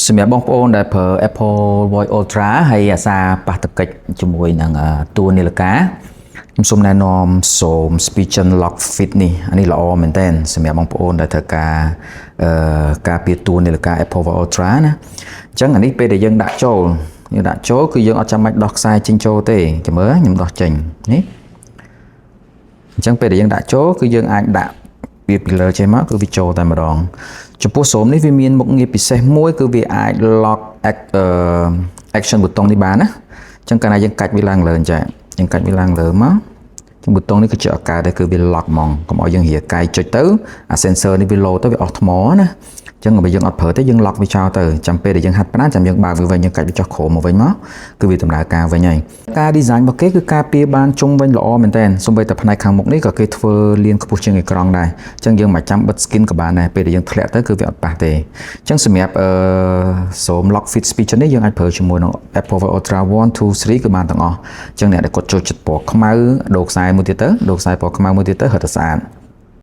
សម្រាប់បងប្អូនដែលប្រើ Apple Watch Ultra ហើយអាសាប៉ះទង្គិចជាមួយនឹងតួនាឡិកាខ្ញុំសូមណែនាំសូម Spigen Lock Fit នេះអានេះល្អមែនតើសម្រាប់បងប្អូនដែលត្រូវការពារតួនាឡិកា Apple Watch Ultra ណាអញ្ចឹងអានេះពេលដែលយើងដាក់ចូលគឺយើងអត់ចាំបាច់ដោះខ្សែចេញចូលទេចាំមើលខ្ញុំដោះចេញនេះអញ្ចឹងពេលដែលយើងដាក់ចូលគឺយើងអាចដាក់វាពីលើចេញមកគឺវាចូលតែម្ដងចំពោះសូមនេះវាមានមុខងារពិសេសមួយគឺវាអាច lock action ប៊ូតុងនេះបានណាអញ្ចឹងកាលណាយើងកាច់វាឡើងលើអញ្ចឹងយើងកាច់វាឡើងលើមកប៊ូតុងនេះគឺជាឱកាសដែលគឺវា lock ហ្មងកុំឲ្យយើងរាកាយចុចទៅអា sensor នេះវា low ទៅវាអស់ថ្មណាអញ្ចឹងបើយើងអត់ប្រើទេយើង lock វាចោលទៅចាំពេលដែលយើងហាត់ប្រាណចាំយើងបើកវាវិញយើងកាច់វាចុះក្រោមមកវិញមកគឺវាដំណើរការវិញហើយការ design របស់គេគឺការពារបានជុំវិញល្អមែនតើសូម្បីតែផ្នែកខាងមុខនេះក៏គេធ្វើលានខ្ពស់ជាងអេក្រង់ដែរអញ្ចឹងយើងមិនចាំបិទ skin ក៏បានដែរពេលដែលយើងធ្លាក់ទៅគឺវាអត់ប៉ះទេអញ្ចឹងសម្រាប់សូម Lock Fit Spigen នេះយើងអាចប្រើជាមួយនឹង Apple Watch Ultra 1 2 3គឺបានទាំងអស់អញ្ចឹងអ្នកដែលគាត់ចូលចិត្តពណ៌ខ្មៅដូរខ្សែមួយទៀតទៅដូរខ្សែពណ៌ខ្មៅមួយទៀតទៅហិតតែស្អាត